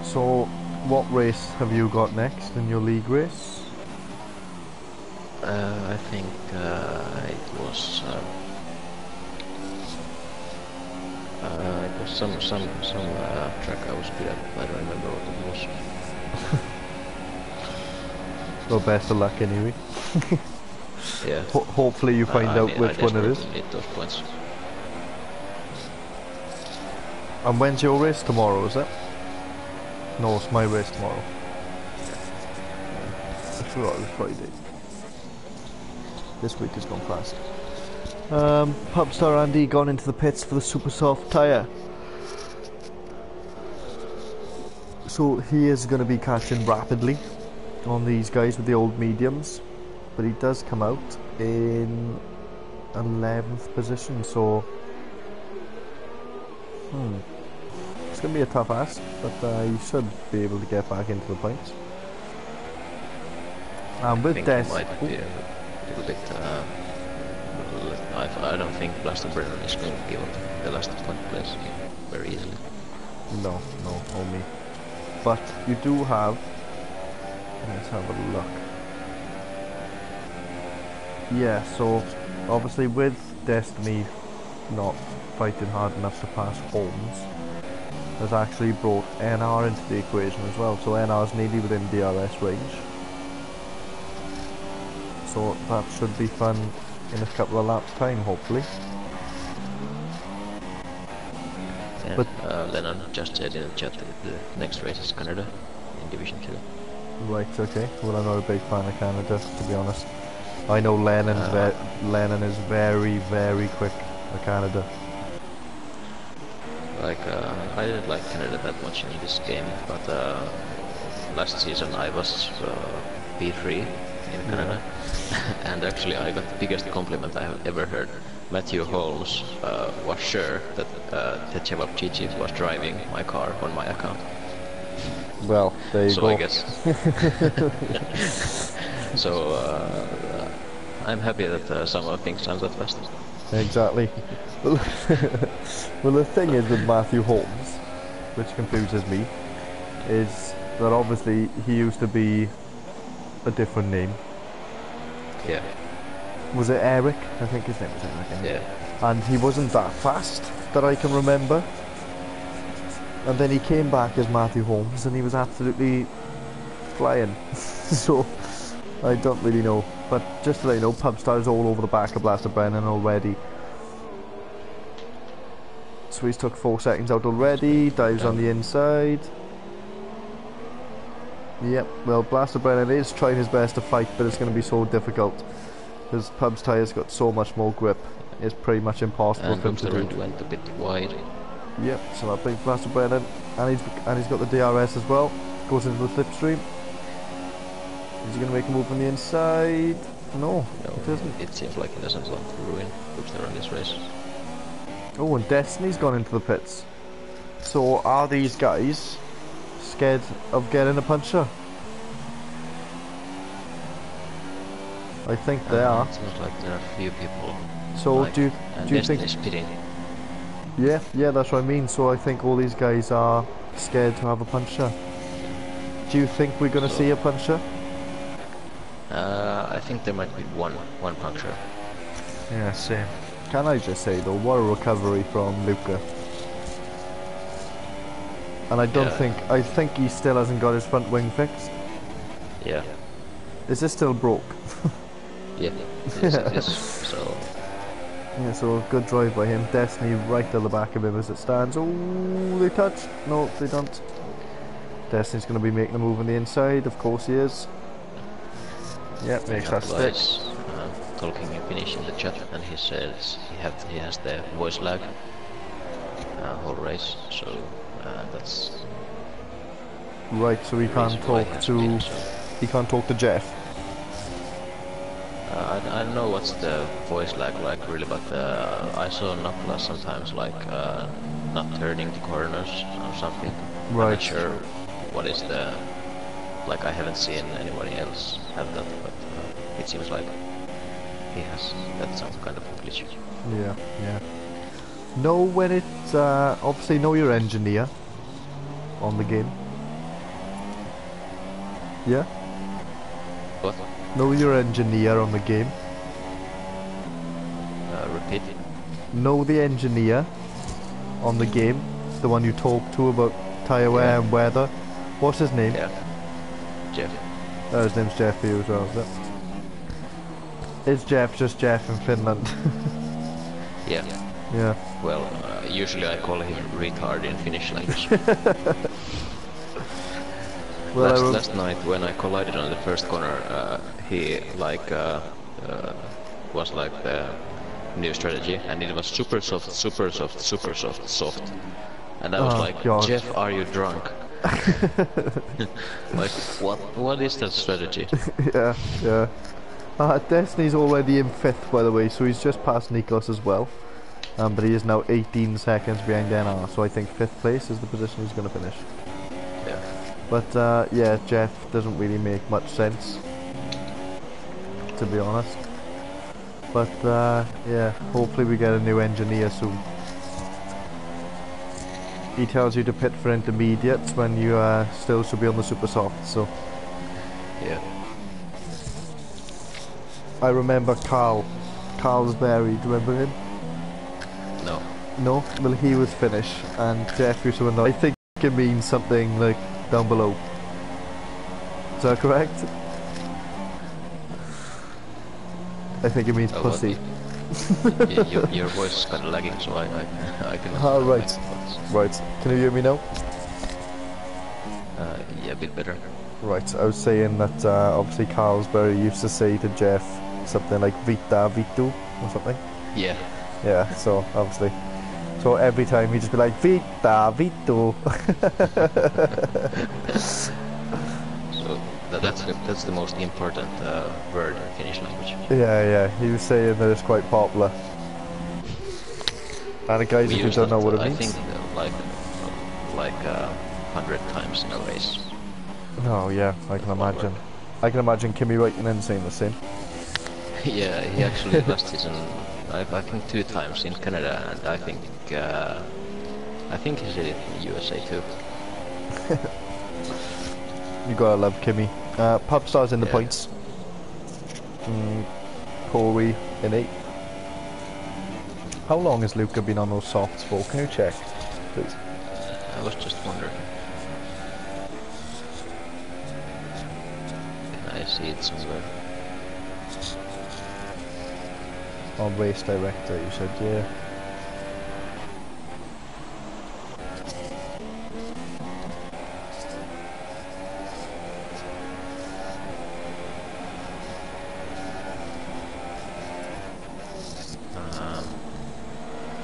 so what race have you got next in your league race? I think it was some track I was good at. I don't remember what it was. Well, best of luck anyway. Yeah. Hopefully you find out which one it is. Need those points. And when's your race? Tomorrow, is it? No, it's my race tomorrow. I forgot it was Friday. This week has gone fast. Pubstar Andy gone into the pits for the super soft tyre. So he is going to be catching rapidly on these guys with the old mediums. But he does come out in 11th position, so... It's going to be a tough ask, but he should be able to get back into the points. And with Des... I don't think Blaster Brennan is going to give up the last point place very easily. No, only. But you do have... Let's have a look. Yeah, so obviously with Destiny not fighting hard enough to pass Holmes, has actually brought NR into the equation as well. So NR's nearly within DRS range. So that should be fun in a couple of laps time, hopefully. Yeah, but Lennon just said in the chat that the next race is Canada in Division 2. Right, okay. Well, I'm not a big fan of Canada, to be honest. I know Lennon is very, very quick at Canada. Like, I didn't like Canada that much in this game, but last season I was P3 in Canada, and actually I got the biggest compliment I have ever heard. Matthew Holmes was sure that Techevap Gigi was driving my car on my account. Well, there you go. So I guess. So I'm happy that someone thinks I'm that fast. Exactly. Well, well, the thing is with Matthew Holmes, which confuses me, is that obviously he used to be a different name. Yeah. Was it Eric? I think his name was Eric. Yeah. And he wasn't that fast that I can remember. And then he came back as Matthew Holmes and he was absolutely flying. So I don't really know. But just to let you know, Pubstar's all over the back of Blaster Brennan already. So he's took 4 seconds out already, dives on the inside. Yep, well Blaster Brennan is trying his best to fight, but it's going to be so difficult. Because Pub's tyre's got so much more grip. It's pretty much impossible for him to do. Went a bit wide. Yep, so that brings Blaster Brennan, and he's got the DRS as well. Goes into the slipstream. Is he going to make a move on the inside? No, it doesn't. It seems like he doesn't want to ruin Hoopster on this race. Oh, and Destiny's gone into the pits. So are these guys scared of getting a puncher? I think they are. It seems like there are a few people. So like, do you think? Pitting. Yeah, that's what I mean. So I think all these guys are scared to have a puncher. Do you think we're going to see a puncher? I think there might be one puncture. Yeah, same. Can I just say though, what a recovery from Luca. And I don't I think he still hasn't got his front wing fixed. Yeah. Is this still broke? Yeah, it is. So. Yeah, so good drive by him. Destiny right to the back of him as it stands. Oh, they touch. No, they don't. Destiny's going to be making a move on the inside. Of course he is. Yep, makes that stick. Talking in Finnish in the chat, and he says he has the voice lag whole race, so that's right. So he can't talk to Jeff. I don't know what's the voice lag like really, but I saw Napla sometimes like not turning the corners or something. Right. I'm not sure what is the like. I haven't seen anybody else have that, but it seems like he has that some kind of glitch. Yeah. Know when it's obviously know your engineer on the game. Yeah. What? Know your engineer on the game. Repeat. Know the engineer on the game, the one you talk to about tyre wear and weather. What's his name? Yeah. Jeff. Oh, his name's Jeff here as well, is it? Is Jeff just Jeff in Finland? Yeah. Yeah. Well, usually I call him retard in Finnish language. Well, last night when I collided on the first corner, he like was like the new strategy, and it was super soft, super soft, super soft, soft. And I was like, God. Jeff, are you drunk? Like, what is that strategy? yeah. Destiny's already in 5th, by the way, so he's just passed Nikos as well. But he is now 18 seconds behind NR, so I think 5th place is the position he's going to finish. Yeah. But yeah, Jeff doesn't really make much sense, to be honest. But yeah, hopefully we get a new engineer soon. He tells you to pit for intermediates when you still should be on the super soft, so. Yeah. I remember Carl Carlsberry, do you remember him? No. No? Well, he was Finnish, and Jeff used to win. I think it means something like down below. Is that correct? I think it means pussy. Your voice is kind of lagging, so I can. Ah, right. Right. Can you hear me now? Yeah, a bit better. Right. I was saying that obviously Carlsberry used to say to Jeff something like Vita Vitu or something. Yeah. Yeah. So obviously. So every time he'd just be like Vita Vitu. So that's the most important word in Finnish language. Yeah. He was saying that it's quite popular. And guys, We if you use don't know what it I means. think like 100 times in a race. Oh yeah, I can imagine. I can imagine Kimi Raikkonen saying the same. Yeah, he actually last season, I think 2 times in Canada, and I think he did it in USA too. You gotta love Kimi. Pubstar's in the points. Corey in 8. How long has Luca been on those softs for? Can you check, please? I was just wondering. Can I see it somewhere? On race director, you said, yeah.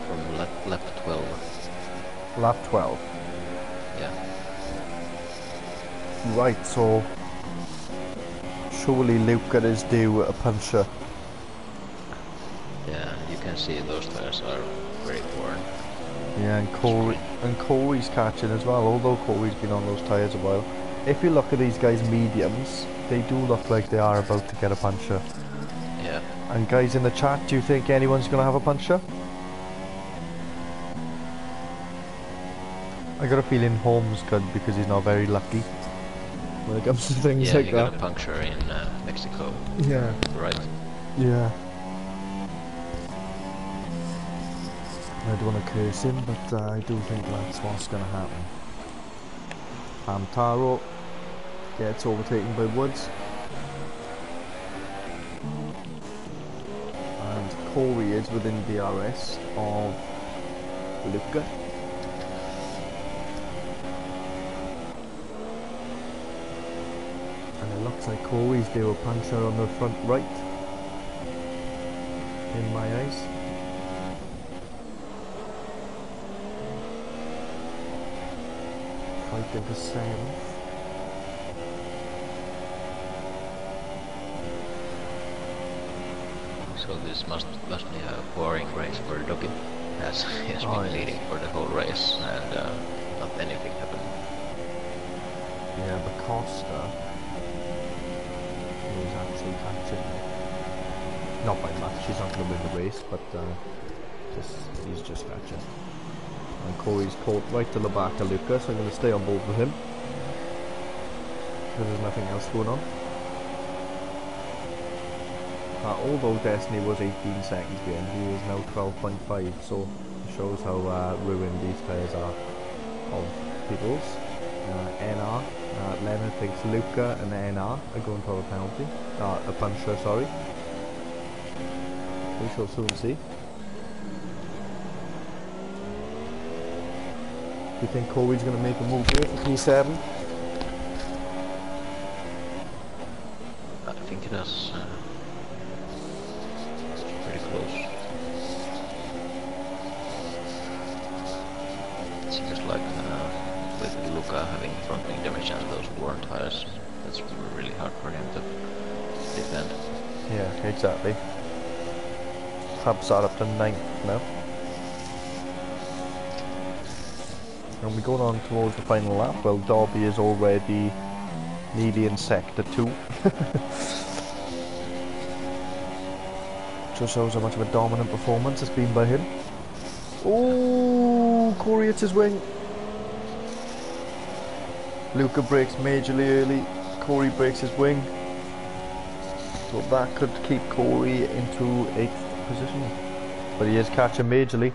From lap 12. Lap 12. Yeah. Right, so surely Luca is due a puncher. Yeah, you can see those tires are very worn. Yeah, and Corey's catching as well, although Corey's been on those tyres a while. If you look at these guys' mediums, they do look like they are about to get a puncher. Yeah. And guys in the chat, do you think anyone's going to have a puncher? I got a feeling Holmes could, because he's not very lucky when it comes to things like he that. got a puncture in Mexico. Yeah. Right. Yeah. I don't want to curse him, but I do think that's what's going to happen. Hamtaro gets overtaken by Woods. And Corey is within DRS of Luca. And it looks like Corey's due a puncher on the front right. In my eyes. Fighting for 7th. So this must be a boring race for Doki, as he has been leading for the whole race and not anything happened. Yeah, but Costa is actually catching. Not by much, he's not going to win the race, but he's just catching. And Corey's caught right to the back of Lucas, so I'm going to stay on board with him. Because there's nothing else going on. Although Destiny was 18 seconds behind, he is now 12.5, so it shows how ruined these tyres are of people's. NR, Leonard thinks Luca and NR are going for a penalty, a puncher, sorry. We shall soon see. Do you think Corey's going to make a move here for P7? I think it does. Pretty close. It seems like with Luca having front wing damage and those worn tires, that's really hard for him to defend. Yeah, exactly. Hubs are up to 9th now. And we're going on towards the final lap. Well, Derby is already nearly in sector 2. Just shows how much of a dominant performance it's been by him. Oh, Corey hits his wing. Luca breaks majorly early. Corey breaks his wing. So that could keep Corey into 8th. position. But he is catching majorly.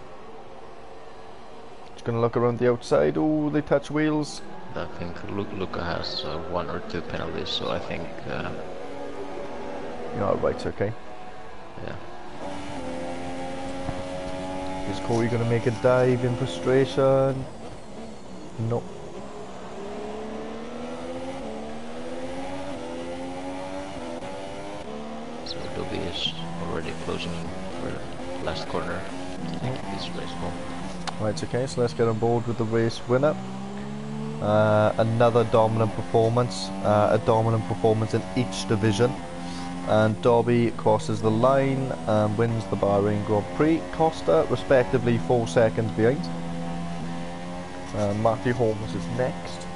Just gonna look around the outside. Oh, they touch wheels. I think Luca has 1 or 2 penalties, so I think. Yeah, right, okay. Yeah. Is Corey gonna make a dive in frustration? Nope. So Dobby is already closing for last corner to take this race home. Right, okay, so let's get on board with the race winner. Another dominant performance, a dominant performance in each division. And Dobby crosses the line and wins the Bahrain Grand Prix. Costa, respectively, 4 seconds behind. Matthew Holmes is next.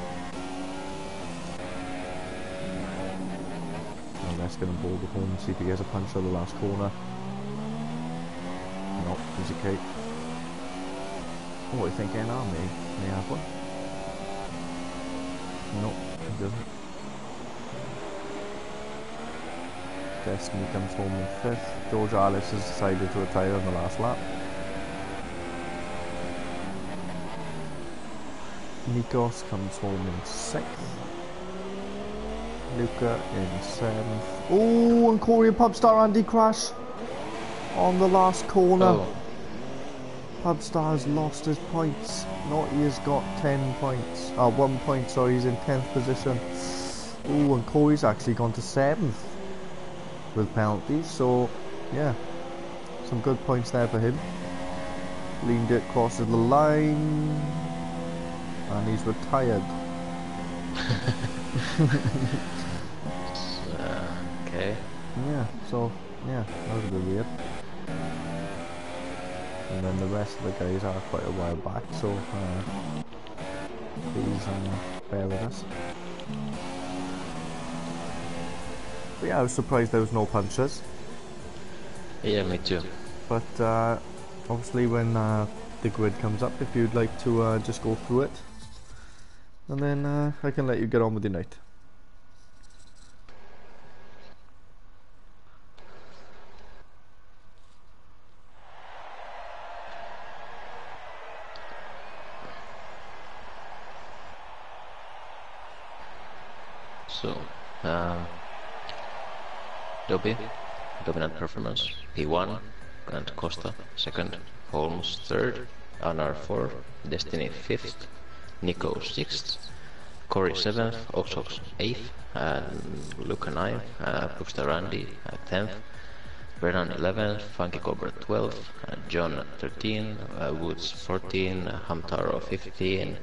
And let's get on board with Holmes, see if he gets a punch on the last corner. No, he's okay. Oh, I think NR may have one. No, he doesn't. Destiny comes home in 5th. George Alice has decided to retire on the last lap. Nikos comes home in 6th. Luca in 7th. Oh, and Corey and Pubstar Andy crash on the last corner. Oh. Pubstar has lost his points. No, he has got 10 points. 1 point, sorry, he's in 10th position. Oh, and Corey's actually gone to 7th with penalties, so yeah, some good points there for him. Lean Dirt crosses the line, and he's retired. Okay. Yeah, so yeah, that was a bit weird. And then the rest of the guys are quite a while back, so please bear with us. But yeah, I was surprised there was no punches. Yeah, me too. But obviously when the grid comes up, if you'd like to just go through it, and then I can let you get on with your night. So, Dobby, dominant performance, P1, and Costa 2nd, Holmes 3rd, Anar 4th, Destiny 5th, Nico 6th, Corey 7th, Oxox 8th, Luca 9th, Bookster Randy 10th, Brennan 11th, Funky Cobra 12th, John 13, Woods 14, Hamtaro 15,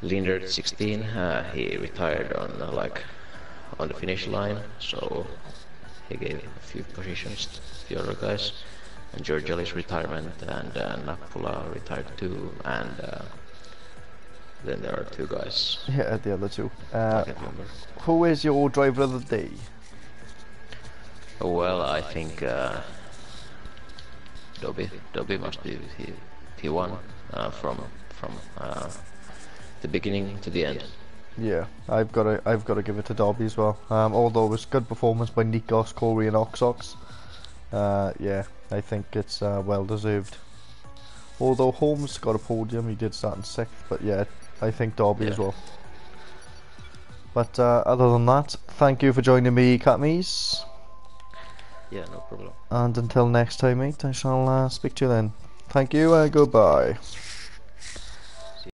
Lindert 16, he retired on the finish line, so he gave a few positions to the other guys. And Georgiali's retirement, and Nakpula retired too, and then there are 2 guys. Yeah, the other 2. I can't remember. Who is your driver of the day? Well, I think Dobby must be P1 from the beginning to the end. Yeah, I've got to give it to Dobby as well. Although it was good performance by Nikos, Corey, and Oxox. Yeah, I think it's well deserved. Although Holmes got a podium, he did start in 6th, but yeah, I think Dobby as well. But other than that, thank you for joining me, Catmies. Yeah, no problem. And until next time, mate, I shall speak to you then. Thank you, goodbye.